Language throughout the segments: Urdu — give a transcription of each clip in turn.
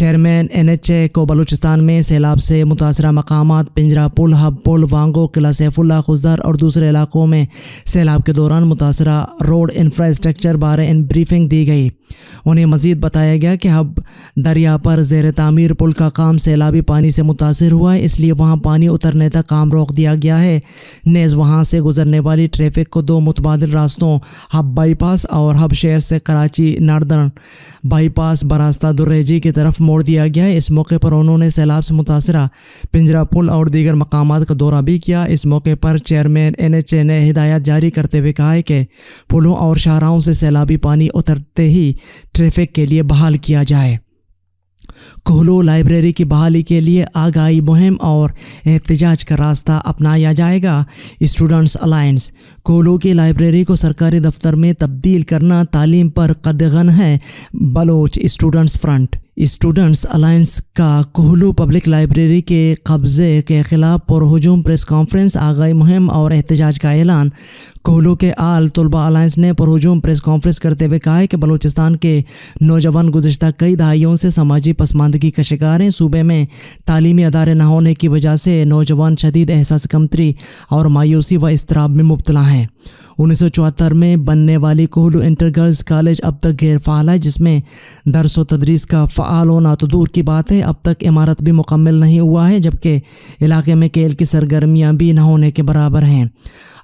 چیئرمین NHA کو بلوچستان میں سیلاب سے متاثرہ مقامات پنجرہ پل، ہب پل، وانگو، قلعہ سیف اللہ، خزدر اور دوسرے علاقوں میں سیلاب کے دوران متاثرہ روڈ انفراسٹرکچر بارے بریفنگ دی گئی۔ انہیں مزید بتایا گیا کہ ہب دریا پر زیر تعمیر پل کا کام سیلابی پانی سے متاثر ہوا ہے، اس لیے وہاں پانی اترنے تک کام روک دیا گیا ہے۔ نیز وہاں سے گزرنے والی ٹریفک کو 2 متبادل راستوں ہب بائی پاس اور ہب شہر سے کراچی ناردرن بائی پاس براستہ دریجی کی طرف موڑ دیا گیا ہے۔ اس موقع پر انہوں نے سیلاب سے متاثرہ پنجرہ پل اور دیگر مقامات کا دورہ بھی کیا۔ اس موقع پر چیئرمین NHA نے ہدایات جاری کرتے ہوئے کہا ہے کہ پلوں اور شاہراہوں سے سیلابی پانی اترتے ہی ٹریفک کے لیے بحال کیا جائے۔ کوہلو لائبریری کی بحالی کے لیے آگاہی مہم اور احتجاج کا راستہ اپنایا جائے گا۔ اسٹوڈنٹس الائنس کوہلو کی لائبریری کو سرکاری دفتر میں تبدیل کرنا تعلیم پر قدغن ہے۔ Baloch students front students alliance کا کوہلو پبلک لائبریری کے قبضے کے خلاف پرہجوم پریس کانفرنس، آگاہی مہم اور احتجاج کا اعلان۔ کوہلو کے آل طلبہ الائنس نے پرہجوم پریس کانفرنس کرتے ہوئے کہا ہے کہ بلوچستان کے نوجوان گزشتہ کئی دہائیوں سے سماجی پسماندگی کا شکار ہیں۔ صوبے میں تعلیمی ادارے نہ ہونے کی وجہ سے نوجوان شدید احساس کمتری اور مایوسی و اضطراب میں مبتلا ہیں۔ 1974 میں بننے والی کوہلو انٹر گرلز کالج اب تک غیر فعال ہے، جس میں درس و تدریس کا فعال ہونا تو دور کی بات ہے، اب تک عمارت بھی مکمل نہیں ہوا ہے، جبکہ علاقے میں کھیل کی سرگرمیاں بھی نہ ہونے کے برابر ہیں۔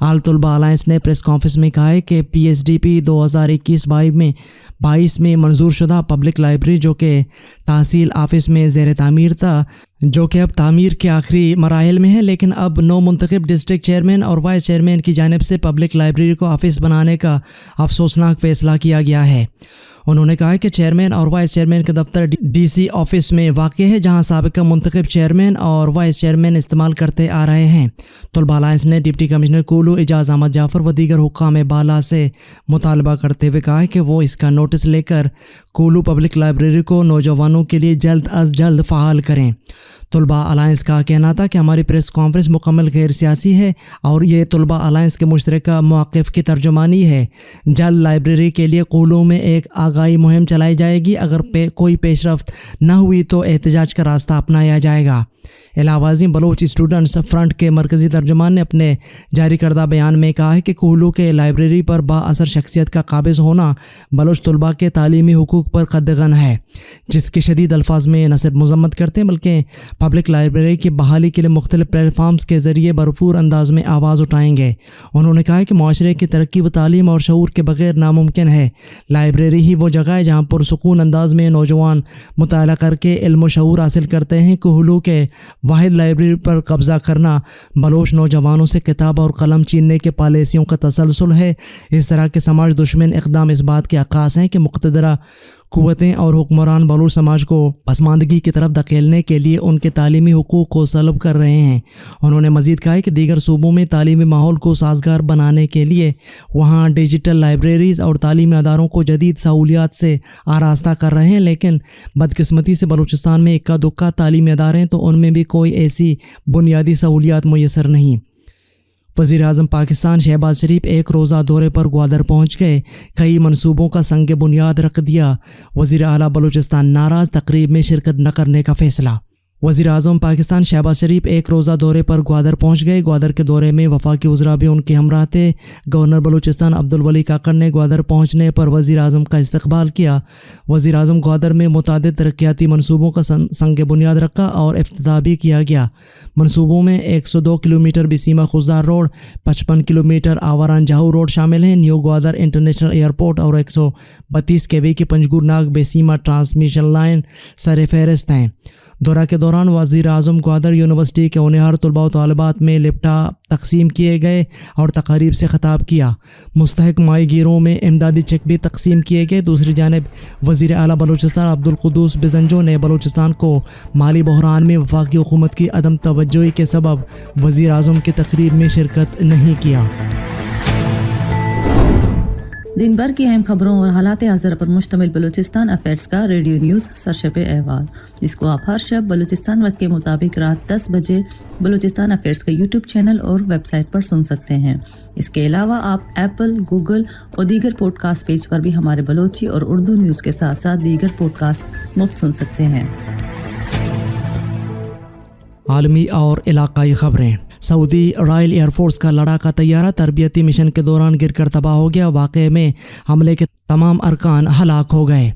آل طلبہ الائنس نے پریس کانفرنس میں کہا ہے کہ PSDP 2021-22 میں منظور شدہ پبلک لائبریری جو کہ تحصیل آفس میں زیر تعمیر تھا، جو کہ اب تعمیر کے آخری مراحل میں ہے، لیکن اب نو منتخب ڈسٹرکٹ چیئرمین اور وائس چیئرمین کی جانب سے پبلک لائبریری کو آفس بنانے کا افسوسناک فیصلہ کیا گیا ہے۔ انہوں نے کہا کہ چیئرمین اور وائس چیئرمین کا دفتر DC آفس میں واقع ہے، جہاں سابقہ منتخب چیئرمین اور وائس چیئرمین استعمال کرتے آ رہے ہیں۔ طلبہ الائنس نے ڈپٹی کمشنر کوہلو اعجاز احمد جعفر و دیگر حکام بالا سے مطالبہ کرتے ہوئے کہا کہ وہ اس کا نوٹس لے کر کوہلو پبلک لائبریری کو نوجوانوں کے لیے جلد از جلد فعال کریں۔ طلبہ الائنس کا کہنا تھا کہ ہماری پریس کانفرنس مکمل غیر سیاسی ہے اور یہ طلبہ الائنس کے مشترکہ مواقف کی ترجمانی ہے۔ جلد لائبریری کے لیے کوہلو میں ایک آگاہی مہم چلائی جائے گی، اگر کوئی پیش رفت نہ ہوئی تو احتجاج کا راستہ اپنایا جائے گا۔ علاوہ ازیں بلوچ اسٹوڈنٹس فرنٹ کے مرکزی ترجمان نے اپنے جاری کردہ بیان میں کہا ہے کہ کوہلو کے لائبریری پر با اثر شخصیت کا قابض ہونا بلوچ طلباء کے تعلیمی حقوق پر قدغن ہے، جس کی شدید الفاظ میں نہ صرف مذمت کرتے ہیں بلکہ پبلک لائبریری کی بحالی کے لیے مختلف پلیٹ فارمز کے ذریعے بھرپور انداز میں آواز اٹھائیں گے۔ انہوں نے کہا کہ معاشرے کی ترقی و تعلیم اور شعور کے بغیر ناممکن ہے۔ لائبریری ہی وہ جگہ ہے جہاں پرسکون انداز میں نوجوان مطالعہ کر کے علم و شعور حاصل کرتے ہیں۔ کوہلو کے واحد لائبریری پر قبضہ کرنا بلوچ نوجوانوں سے کتاب اور قلم چھیننے کے پالیسیوں کا تسلسل ہے۔ اس طرح کے سماج دشمن اقدام اس بات کے عکاس ہیں کہ مقتدرہ قوتیں اور حکمران بلوچ سماج کو پسماندگی کی طرف دھکیلنے کے لیے ان کے تعلیمی حقوق کو سلب کر رہے ہیں۔ انہوں نے مزید کہا کہ دیگر صوبوں میں تعلیمی ماحول کو سازگار بنانے کے لیے وہاں ڈیجیٹل لائبریریز اور تعلیمی اداروں کو جدید سہولیات سے آراستہ کر رہے ہیں، لیکن بدقسمتی سے بلوچستان میں اکا دکا تعلیمی ادارے ہیں تو ان میں بھی کوئی ایسی بنیادی سہولیات میسر نہیں۔ وزیر اعظم پاکستان شہباز شریف ایک روزہ دورے پر گوادر پہنچ گئے، کئی منصوبوں کا سنگ بنیاد رکھ دیا۔ وزیر اعلیٰ بلوچستان ناراض، تقریب میں شرکت نہ کرنے کا فیصلہ۔ وزیر اعظم پاکستان شہباز شریف ایک روزہ دورے پر گوادر پہنچ گئے۔ گوادر کے دورے میں وفاقی وزراء بھی ان کے ہمراہ تھے۔ گورنر بلوچستان عبدالولی کاکڑ نے گوادر پہنچنے پر وزیر اعظم کا استقبال کیا۔ وزیر اعظم گوادر میں متعدد ترقیاتی منصوبوں کا سنگ بنیاد رکھا اور افتتاح بھی کیا گیا۔ منصوبوں میں 102 kilometre Basima Khuzdar road, 55 kilometre Awaran Jhao road شامل ہیں۔ نیو گوادر انٹرنیشنل ایئرپورٹ اور 132 kV کی پنجگور ناگ بسیما ٹرانسمیشن لائن سر فہرست ہیں۔ دورہ کے دوران وزیر اعظم گوادر یونیورسٹی کے ہونہار طلباء و طالبات میں لیپ ٹاپ تقسیم کیے گئے اور تقاریب سے خطاب کیا۔ مستحق ماہی گیروں میں امدادی چیک بھی تقسیم کیے گئے۔ دوسری جانب وزیر اعلیٰ بلوچستان عبدالقدوس بزنجو نے بلوچستان کو مالی بحران میں وفاقی حکومت کی عدم توجہی کے سبب وزیر اعظم کی تقریب میں شرکت نہیں کیا۔ دن بھر کی اہم خبروں اور حالات حاضرہ پر مشتمل بلوچستان افیئرز کا ریڈیو نیوز سرشب احوال، جس کو آپ ہر شب بلوچستان وقت کے مطابق رات 10 بجے بلوچستان افیئرز کے یوٹیوب چینل اور ویب سائٹ پر سن سکتے ہیں۔ اس کے علاوہ آپ ایپل، گوگل اور دیگر پوڈ کاسٹ پیج پر بھی ہمارے بلوچی اور اردو نیوز کے ساتھ ساتھ دیگر پوڈ کاسٹ مفت سن سکتے ہیں۔ عالمی اور علاقائی خبریں۔ سعودی رائل ایئر فورس کا لڑاکا طیارہ تربیتی مشن کے دوران گر کر تباہ ہو گیا۔ واقعے میں حملے کے تمام ارکان ہلاک ہو گئے۔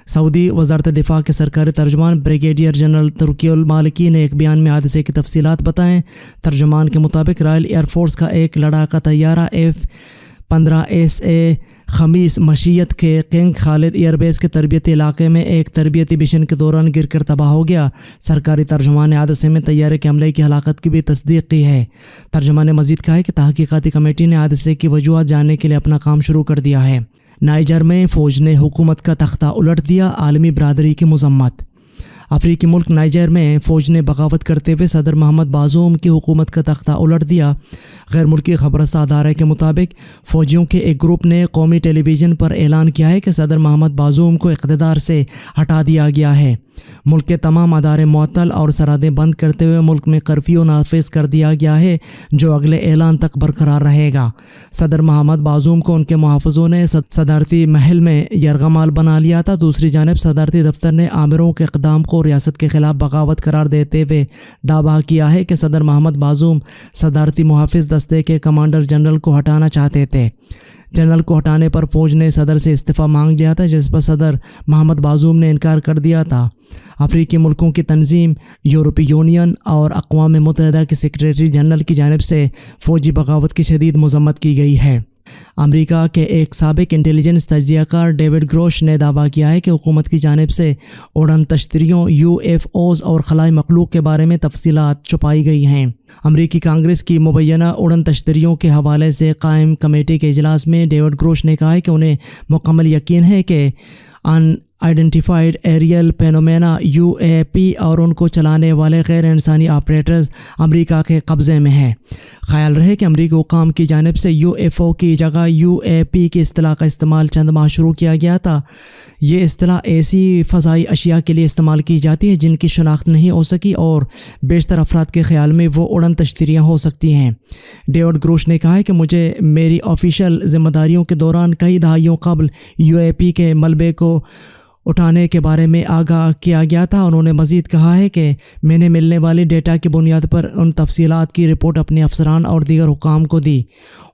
سعودی وزارت دفاع کے سرکاری ترجمان بریگیڈیئر جنرل ترکی المالکی نے ایک بیان میں حادثے کی تفصیلات بتائیں۔ ترجمان کے مطابق رائل ایئر فورس کا ایک لڑاکا طیارہ F-15SA خمیس مشیت کے کنگ خالد ایئر بیس کے تربیتی علاقے میں ایک تربیتی مشن کے دوران گر کر تباہ ہو گیا۔ سرکاری ترجمان نے حادثے میں طیارے کے حملے کی ہلاکت کی بھی تصدیق کی ہے۔ ترجمان نے مزید کہا ہے کہ تحقیقاتی کمیٹی نے حادثے کی وجوہات جاننے کے لیے اپنا کام شروع کر دیا ہے۔ نائجر میں فوج نے حکومت کا تختہ الٹ دیا، عالمی برادری کی مذمت۔ افریقی ملک نائجر میں فوج نے بغاوت کرتے ہوئے صدر محمد بازوم کی حکومت کا تختہ الٹ دیا۔ غیر ملکی خبر رساں ادارے کے مطابق فوجیوں کے ایک گروپ نے قومی ٹیلی ویژن پر اعلان کیا ہے کہ صدر محمد بازوم کو اقتدار سے ہٹا دیا گیا ہے۔ ملک کے تمام ادارے معطل اور سرحدیں بند کرتے ہوئے ملک میں کرفیو نافذ کر دیا گیا ہے، جو اگلے اعلان تک برقرار رہے گا۔ صدر محمد بازوم کو ان کے محافظوں نے صدارتی محل میں یرغمال بنا لیا تھا۔ دوسری جانب صدارتی دفتر نے آمروں کے اقدام کو ریاست کے خلاف بغاوت قرار دیتے ہوئے دعویٰ کیا ہے کہ صدر محمد بازوم صدارتی محافظ دستے کے کمانڈر جنرل کو ہٹانا چاہتے تھے۔ جنرل کو ہٹانے پر فوج نے صدر سے استعفیٰ مانگ لیا تھا، جس پر صدر محمد بازوم نے انکار کر دیا تھا۔ افریقی ملکوں کی تنظیم، یورپی یونین اور اقوام متحدہ کے سیکریٹری جنرل کی جانب سے فوجی بغاوت کی شدید مذمت کی گئی ہے۔ امریکہ کے ایک سابق انٹیلیجنس تجزیہ کار ڈیوڈ گروش نے دعویٰ کیا ہے کہ حکومت کی جانب سے اڑن تشتریوں، UFOs اور خلائی مخلوق کے بارے میں تفصیلات چھپائی گئی ہیں۔ امریکی کانگریس کی مبینہ اڑن تشتریوں کے حوالے سے قائم کمیٹی کے اجلاس میں ڈیوڈ گروش نے کہا ہے کہ انہیں مکمل یقین ہے کہ آئیڈینٹیفائڈ ایریل فینومینا UAP اور ان کو چلانے والے غیر انسانی آپریٹرز امریکہ کے قبضے میں ہیں۔ خیال رہے کہ امریکی حکام کی جانب سے UFO کی جگہ UAP کی اصطلاح کا استعمال چند ماہ شروع کیا گیا تھا۔ یہ اصطلاح ایسی فضائی اشیاء کے لیے استعمال کی جاتی ہے جن کی شناخت نہیں ہو سکی اور بیشتر افراد کے خیال میں وہ اڑن تشتریاں ہو سکتی ہیں۔ ڈیوڈ گروش نے کہا ہے کہ مجھے میری آفیشیل ذمہ داریوں کے دوران کئی دہائیوں قبل UAP کے ملبے کو اٹھانے کے بارے میں آگاہ کیا گیا تھا۔ انہوں نے مزید کہا ہے کہ میں نے ملنے والی ڈیٹا کی بنیاد پر ان تفصیلات کی رپورٹ اپنے افسران اور دیگر حکام کو دی۔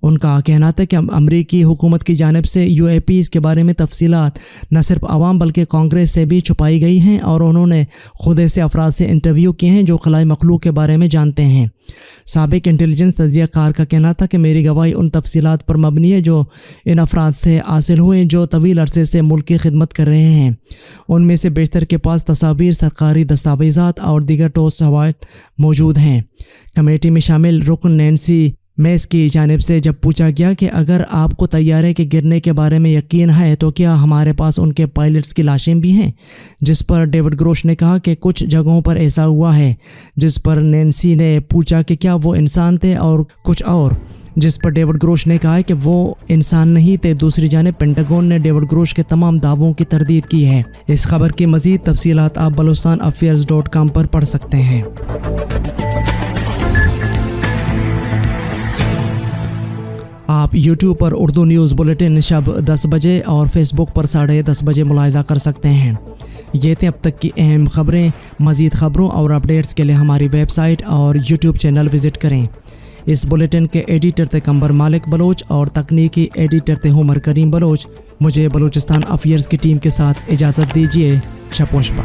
ان کا کہنا تھا کہ امریکی حکومت کی جانب سے UAPs کے بارے میں تفصیلات نہ صرف عوام بلکہ کانگریس سے بھی چھپائی گئی ہیں اور انہوں نے خود ایسے افراد سے انٹرویو کیے ہیں جو خلائی مخلوق کے بارے میں جانتے ہیں۔ سابق انٹیلیجنس تجزیہ کار کا کہنا تھا کہ میری گواہی ان تفصیلات پر مبنی ہے جو ان افراد سے حاصل ہوئے جو طویل عرصے سے ملک کی خدمت کر رہے ہیں۔ ان میں سے بیشتر کے پاس تصاویر، سرکاری دستاویزات اور دیگر ٹھوس شواہد موجود ہیں۔ کمیٹی میں شامل رکن نینسی میس کی جانب سے جب پوچھا گیا کہ اگر آپ کو طیارے کے گرنے کے بارے میں یقین ہے تو کیا ہمارے پاس ان کے پائلٹس کی لاشیں بھی ہیں، جس پر ڈیوڈ گروش نے کہا کہ کچھ جگہوں پر ایسا ہوا ہے، جس پر نینسی نے پوچھا کہ کیا وہ انسان تھے اور کچھ اور، جس پر ڈیوڈ گروش نے کہا کہ وہ انسان نہیں تھے۔ دوسری جانب پینٹاگون نے ڈیوڈ گروش کے تمام دعووں کی تردید کی ہے۔ اس خبر کی مزید تفصیلات آپ بلوچستان پر پڑھ سکتے ہیں۔ آپ YouTube پر اردو نیوز بلیٹن شب 10 بجے اور فیس بک پر 10:30 بجے ملاحظہ کر سکتے ہیں۔ یہ تھے اب تک کی اہم خبریں۔ مزید خبروں اور اپڈیٹس کے لیے ہماری ویب سائٹ اور YouTube چینل وزٹ کریں۔ اس بلیٹن کے ایڈیٹر تھے قمبر مالک بلوچ اور تکنیکی ایڈیٹر تھے عمر کریم بلوچ۔ مجھے بلوچستان افیئرز کی ٹیم کے ساتھ اجازت دیجیے۔ شپوشپا۔